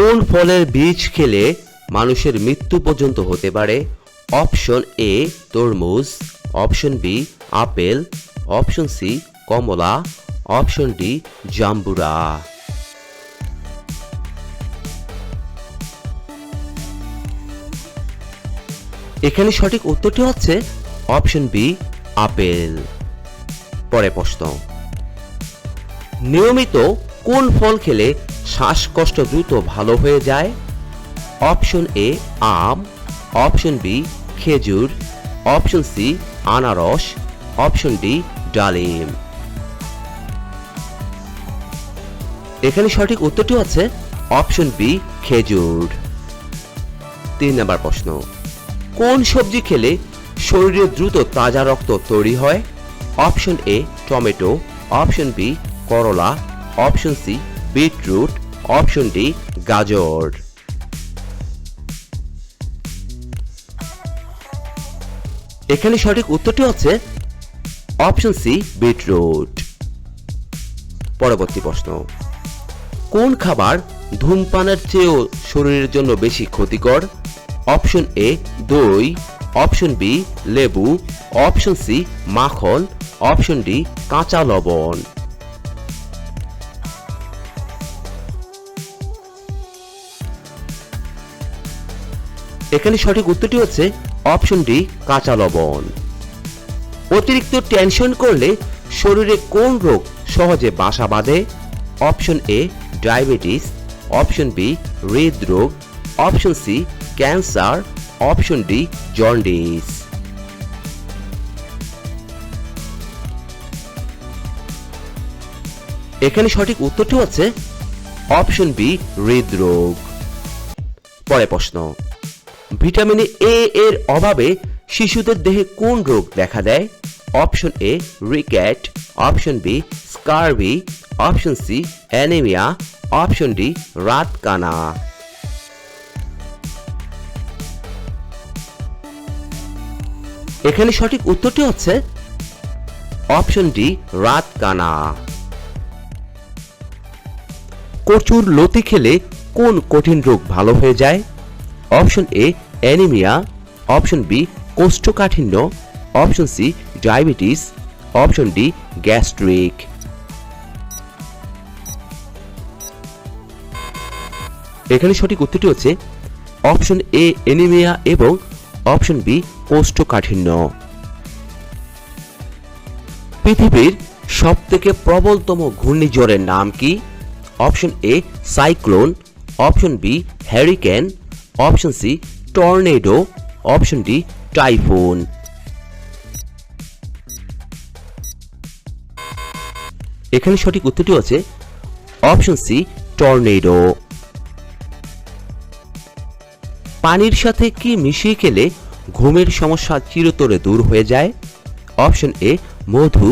কোন ফলের বীজ খেলে মানুষের মৃত্যু পর্যন্ত হতে পারে? অপশন এ তরমুজ, option B apple, option C কমলা, অপশন ডি জাম্বুরা। এখানে সঠিক উত্তরটি হচ্ছে অপশন বি আপেল। পরের প্রশ্ন, নিয়মিত কোন ফল খেলে শ্বাসকষ্ট দ্রুত ভালো হয়ে যায়? অপশন এ আম, অপশন বি খেজুর, অপশন সি আনারস, অপশন ডি ডালিম। এখানে সঠিক উত্তরটি হচ্ছে অপশন বি খেজুর। 3 নম্বর প্রশ্ন, কোন সবজি খেলে শরীরে দ্রুত তাজা রক্ত তৈরি হয়? Option A tomato, option B করলা, option C beetroot, option D গাজর। এখানে সঠিক উত্তরটি হচ্ছে অপশন সি বিটরুট। পরবর্তী প্রশ্ন, কোন খাবার ধূমপানের চেয়েও শরীরের জন্য বেশি ক্ষতিকর? অপশন এ দই, অপশন বি লেবু, অপশন সি মাখন, অপশন ডি কাঁচা লবণ। এখানে সঠিক উত্তরটি হচ্ছে অপশন ডি কাঁচা লবণ। অতিরিক্ত টেনশন করলে শরীরে কোন রোগ সহজে বাসা বাঁধে? Option A diabetes, option B হৃদরোগ, option C cancer, option D jaundice. এখানে সঠিক উত্তরটি হচ্ছে অপশন বি হৃদরোগ। পরের প্রশ্ন, ভিটামিন এ এর অভাবে শিশুদের দেহে কোন রোগ দেখা দেয়? Option A rickets, option B scurvy, option C anaemia, option D রাতকানা। এখানে সঠিক উত্তরটি হচ্ছে অপশন ডি রাতকানা। কচুর লতি খেলে কোন কঠিন রোগ ভালো হয়ে যায়? Option A anaemia, option B কোষ্ঠকাঠিন্য, option C diabetes, option D gastric. এখানে সঠিক উত্তরটি হচ্ছে অপশন এ অ্যানিমিয়া এবং অপশন বি কোষ্ঠকাঠিন্য। পৃথিবীর সবথেকে প্রবলতম ঘূর্ণিঝড়ের নাম কি? Option A cyclone, option B hurricane, option C tornado, option D typhoon. এখানে সঠিক উত্তরটি হচ্ছে অপশন সি টর্নেডো। পানির সাথে কি মিশিয়ে খেলে ঘুমের সমস্যা চিরতরে দূর হয়ে যায়? অপশন এ মধু,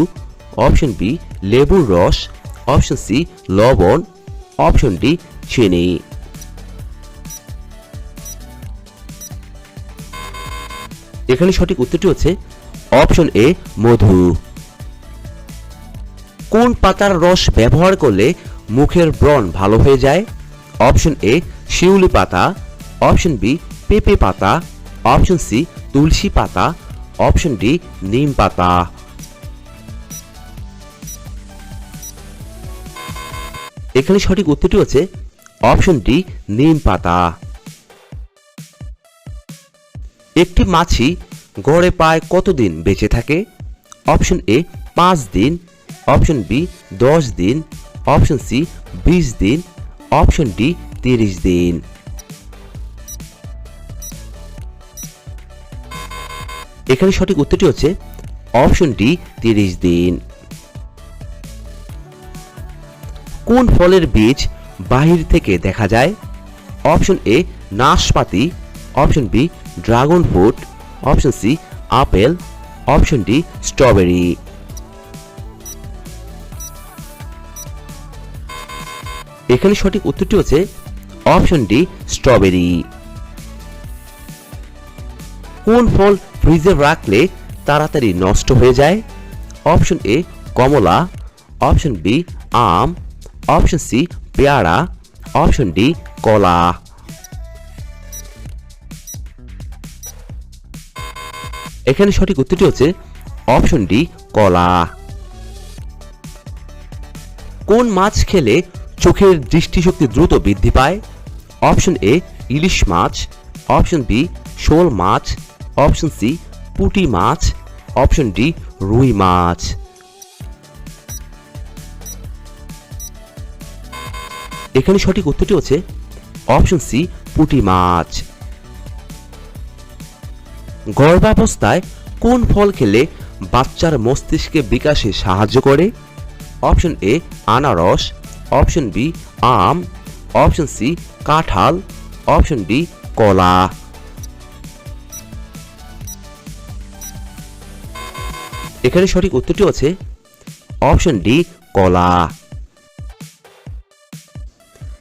অপশন বি লেবুর রস, অপশন সি লবণ, অপশন ডি চিনি। এখানে সঠিক উত্তরটি হচ্ছে অপশন এ মধু। কোন পাতার রস ব্যবহার করলে মুখের ব্রণ ভালো হয়ে যায়? অপশন এ শিউলি পাতা, অপশন বি পেঁপে পাতা, অপশন সি তুলসী পাতা, অপশন ডি নিম পাতা। এখানে সঠিক উত্তরটি হচ্ছে অপশন ডি নিম পাতা। একটি মাছি গড়ে প্রায় কতদিন বেঁচে থাকে? অপশন এ 5 দিন, অপশন বি 10 দিন, অপশন সি 20 দিন, অপশন ডি 30 দিন। এখানে সঠিক উত্তরটি হচ্ছে অপশন ডি 30 দিন। কোন ফলের বীজ বাহির থেকে দেখা যায়? অপশন এ নাশপাতি, option B dragon fruit, option C apple, option D strawberry. এখানে সঠিক উত্তরটি হচ্ছে অপশন ডি স্ট্রবেরি। কোন ফল ফ্রিজে রাখলে তাড়াতাড়ি নষ্ট হয়ে যায়? অপশন এ কমলা, অপশন বি আম, অপশন সি পেয়ারা, অপশন ডি কলা। এখানে সঠিক উত্তরটি হচ্ছে অপশন ডি কলা। কোন মাছ খেলে চোখের দৃষ্টিশক্তি দ্রুত বৃদ্ধি পায়? অপশন এ ইলিশ মাছ, অপশন বি শোল মাছ, অপশন সি পুঁটি মাছ, অপশন ডি রুই মাছ। এখানে সঠিক উত্তরটি হচ্ছে অপশন সি পুঁটি মাছ। গর্ভাবস্থায় কোন ফল খেলে বাচ্চার মস্তিষ্কে বিকাশে সাহায্য করে? অপশন এ আনারস, অপশন বি আম, অপশন সি কাঁঠাল, অপশন ডি কলা। এখানে সঠিক উত্তরটি হচ্ছে অপশন ডি কলা।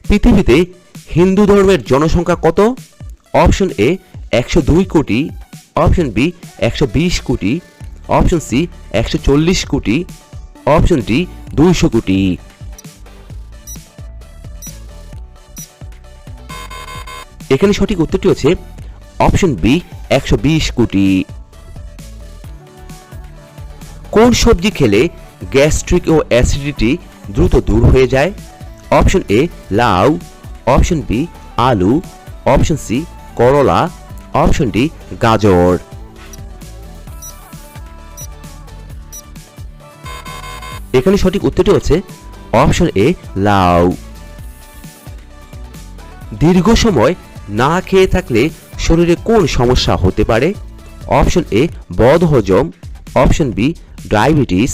পৃথিবীতে হিন্দু ধর্মের জনসংখ্যা কত? অপশন এ 102 কোটি, অপশন বি 120 কোটি, অপশন সি 140 কোটি, অপশন ডি 200 কোটি। এখানে সঠিক উত্তরটি হচ্ছে অপশন বি 120 কোটি। কোন সবজি খেলে গ্যাস্ট্রিক ও অ্যাসিডিটি দ্রুত দূর হয়ে যায়? অপশন এ লাউ, অপশন বি আলু, অপশন সি করলা, অপশন ডি গাজর। এখানে সঠিক উত্তরটি হচ্ছে অপশন এ লাউ। দীর্ঘ সময় না খেয়ে থাকলে শরীরে কোন সমস্যা হতে পারে? অপশন এ বদহজম, option B diabetes,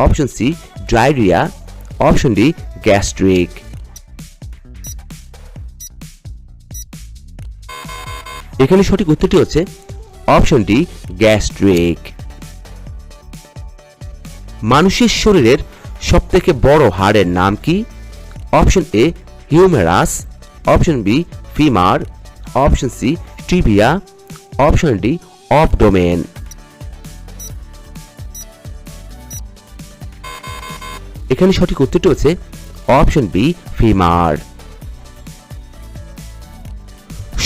option C diarrhoea, option D gastric. এখানে সঠিক উত্তরটি হচ্ছে অপশন ডি গ্যাস্ট্রিক। মানুষের শরীরের সবথেকে বড় হাড়ের নাম কি? Option A humerus, option B femur, option C tibia, option D abdomen. এখানে সঠিক উত্তরটি হচ্ছে অপশন বি ফিমার।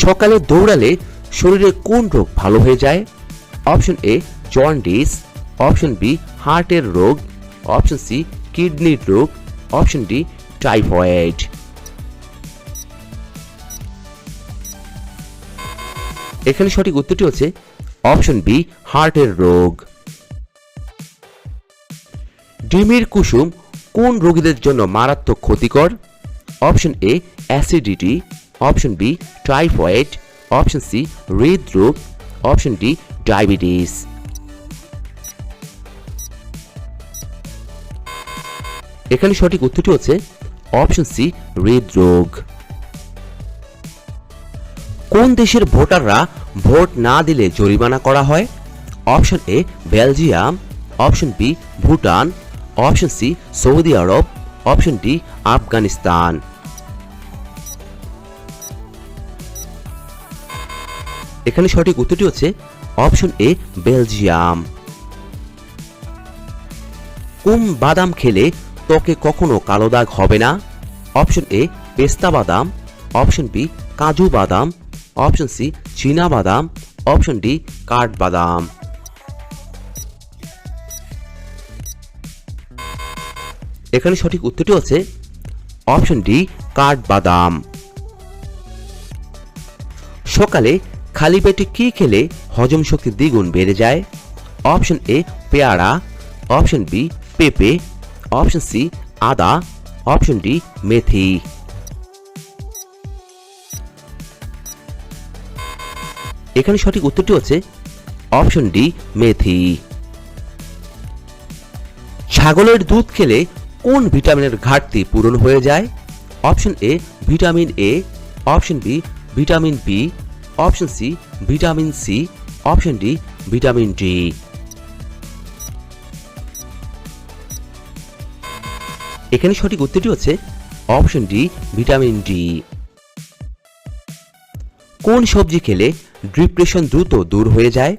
সকালে দৌড়ালে শরীরে কোন রোগ ভালো হয়ে যায়? Option A jaundice, option B হার্টের রোগ, অপশন সি কিডনির রোগ, অপশন ডি টাইফয়েড। এখানে সঠিক উত্তরটি হচ্ছে অপশন বি হার্টের রোগ। ডিমের কুসুম কোন রোগীদের জন্য মারাত্মক ক্ষতিকর? Option A acidity, option B typhoid, option C হৃদরোগ, অপশন ডি ডায়াবেটিস। এখানে সঠিক উত্তরটি হচ্ছে অপশন সি হৃদরোগ। কোন দেশের ভোটাররা ভোট না দিলে জরিমানা করা হয়? Option A Belgium, option B Bhutan, option C সৌদি আরব, অপশন ডি আফগানিস্তান। এখানে সঠিক উত্তরটি হচ্ছে অপশন এ বেলজিয়াম। কোন বাদাম খেলে ত্বকে কখনো কালো দাগ হবে না? অপশন এ পেস্তা বাদাম, অপশন বি কাজু বাদাম, অপশন সি চীনা বাদাম, অপশন ডি কাঠবাদাম। এখানে সঠিক উত্তরটি হচ্ছে অপশন ডি কাঠবাদাম। সকালে খালি পেটে কি খেলে হজম শক্তি দ্বিগুণ বেড়ে যায়? অপশন এ পেয়ারা, অপশন বি পেঁপে, অপশন সি আদা, অপশন ডি মেথি। এখানে সঠিক উত্তরটি হচ্ছে অপশন ডি মেথি। ছাগলের দুধ খেলে কোন ভিটামিনের ঘাটতি পূরণ হয়ে যায়? Option A vitamin A, option B vitamin B, option C vitamin C, option D vitamin D. এখানে সঠিক উত্তরটি হচ্ছে অপশন ডি ভিটামিন ডি। কোন সবজি খেলে ডিপ্রেশন দ্রুত দূর হয়ে যায়?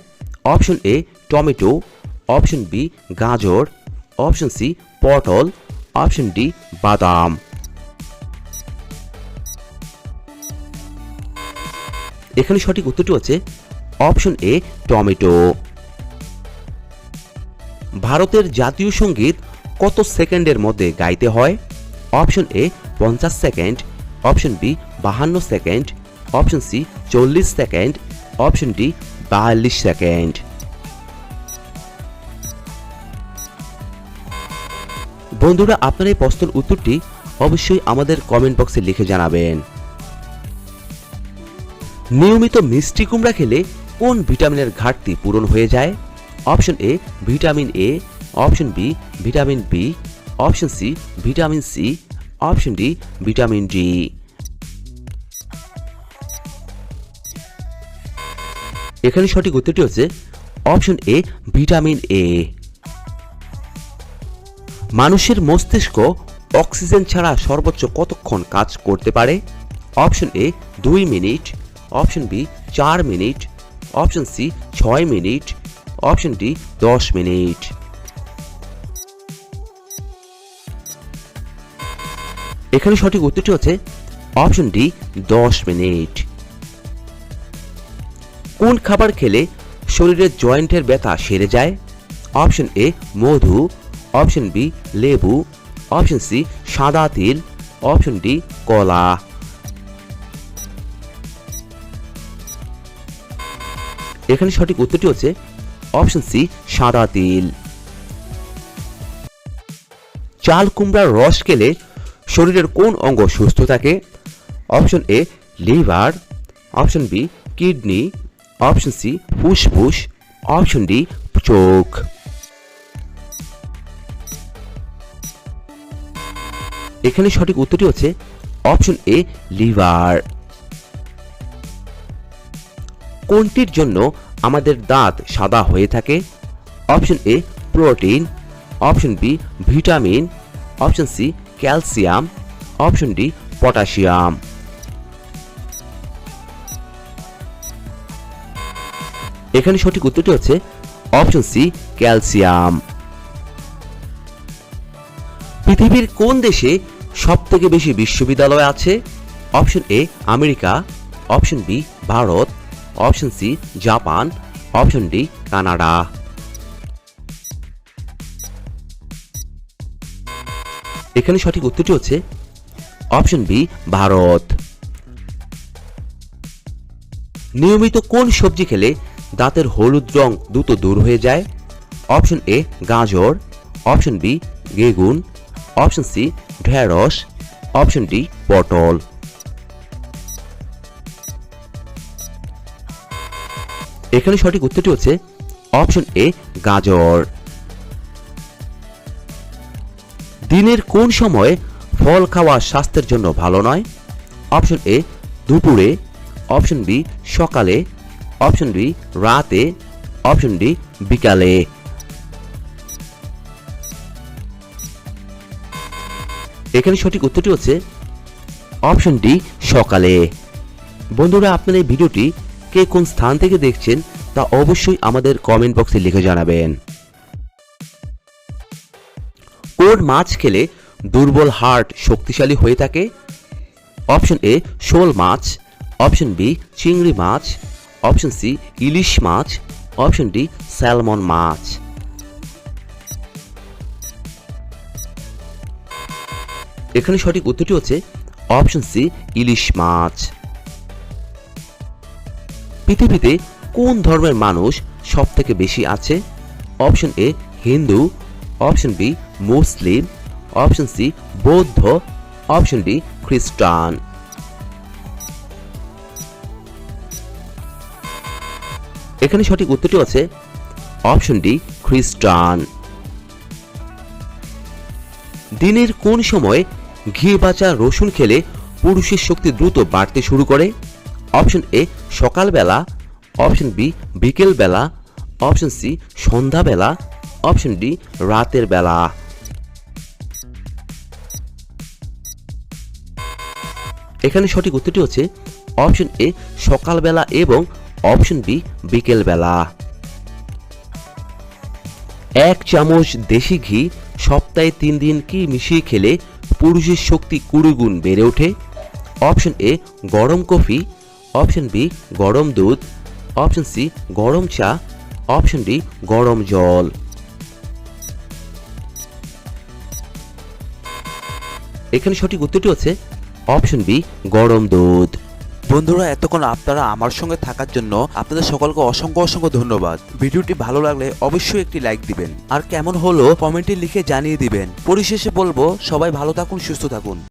Option A tomato, option B গাজর, অপশন সি পটল, অপশন ডি বাদাম। এখানে সঠিক উত্তরটি হচ্ছে অপশন এ টমেটো। ভারতের জাতীয় সঙ্গীত কত সেকেন্ডের মধ্যে গাইতে হয়? Option A 50 second, option B 52 second, option C 40 second, option D 42 second. বন্ধুরা, আপনার এই প্রশ্নের উত্তরটি অবশ্যই আমাদের কমেন্ট বক্সে লিখে জানাবেন। নিয়মিত মিষ্টি কুমড়া খেলে কোন ভিটামিনের ঘাটতি পূরণ হয়ে যায়? Option A vitamin A, option B vitamin B, option C vitamin C, option D vitamin D. এখানে সঠিক উত্তরটি হচ্ছে অপশন এ ভিটামিন এ। মানুষের মস্তিষ্ক অক্সিজেন ছাড়া সর্বোচ্চ কতক্ষণ কাজ করতে পারে? Option A 2 minute, option B 4 minute, option C 6 minute, option D 10 minute. এখানে সঠিক উত্তরটি হচ্ছে অপশন ডি 10 মিনিট। কোন খাবার খেলে শরীরের জয়েন্টের ব্যথা সেরে যায়? অপশন এ মধু, অপশন বি লেবু, অপশন সি সাদা তিল, অপশন ডি কলা। এখানে সঠিক উত্তরটি হচ্ছে অপশন সি সাদা তিল। চাল কুমড়ার রস খেলে শরীরের কোন অঙ্গ সুস্থ থাকে? Option A liver, option B kidney, option C ফুসফুস, অপশন ডি চোখ। এখানে সঠিক উত্তরটি হচ্ছে অপশন এ লিভার। কোনটির জন্য আমাদের দাঁত সাদা হয়ে থাকে? Option A protein, option B vitamin, option C calcium, option D potassium. এখানে সঠিক উত্তরটি হচ্ছে অপশন সি ক্যালসিয়াম। পৃথিবীর কোন দেশে সবথেকে বেশি বিশ্ববিদ্যালয় আছে? Option A America, option B Bharat, option C Japan, option D Canada. এখানে সঠিক উত্তরটি হচ্ছে অপশন বি ভারত। নিয়মিত কোন সবজি খেলে দাঁতের হলুদ রং দ্রুত দূর হয়ে যায়? অপশন এ গাজর, অপশন বি বেগুন, অপশন সি ঢেঁড়স, অপশন ডি পটল। এখানে সঠিক উত্তরটি হচ্ছে অপশন এ গাজর। দিনের কোন সময়ে ফল খাওয়া স্বাস্থ্যের জন্য ভালো নয়? অপশন এ দুপুরে, অপশন বি সকালে, অপশন বি রাতে, অপশন ডি বিকালে। এখানে সঠিক উত্তরটি হচ্ছে অপশন ডি সকালে। বন্ধুরা, আপনার এই ভিডিওটি কে কোন স্থান থেকে দেখছেন তা অবশ্যই আমাদের কমেন্ট বক্সে লিখে জানাবেন। কোন মাছ খেলে দুর্বল হার্ট শক্তিশালী হয়ে থাকে? অপশন এ শোল মাছ, অপশন বি চিংড়ি মাছ, অপশন সি ইলিশ মাছ, অপশন ডি স্যালমন মাছ। এখানে সঠিক উত্তরটি হচ্ছে অপশন সি ইলিশ মাছ। পৃথিবীতে কোন ধর্মের মানুষ সবথেকে বেশি আছে? Option A Hindu, option B Muslim, option C বৌদ্ধ, অপশন ডি খ্রিস্টান। এখানে সঠিক উত্তরটি হচ্ছে অপশন ডি খ্রিস্টান। দিনের কোন সময় ঘি বাঁচা রসুন খেলে পুরুষের শক্তি দ্রুত বাড়তে শুরু করে? অপশন এ সকালবেলা, অপশন বি বিকেল বেলা, অপশন সি সন্ধ্যাবেলা, অপশন ডি রাতের বেলা। এখানে সঠিক উত্তরটি হচ্ছে অপশন এ সকালবেলা এবং অপশন বি বিকেল বেলা। 1 চামচ দেশি ঘি সপ্তাহে 3 দিন কি মিশিয়ে খেলে পুরুষের শক্তি 20 গুণ বেড়ে ওঠে? অপশন এ গরম কফি, অপশন বি গরম দুধ, অপশন সি গরম চা, অপশন ডি গরম জল। এখানে সঠিক উত্তরটি হচ্ছে অপশন বি গরম দুধ। বন্ধুরা, এতক্ষণ আপনারা আমার সঙ্গে থাকার জন্য আপনাদের সকলকে অসংখ্য অসংখ্য ধন্যবাদ। ভিডিওটি ভালো লাগলে অবশ্যই একটি লাইক দিবেন, আর কেমন হলো কমেন্টে লিখে জানিয়ে দিবেন। পরিশেষে বলবো, সবাই ভালো থাকুন, সুস্থ থাকুন।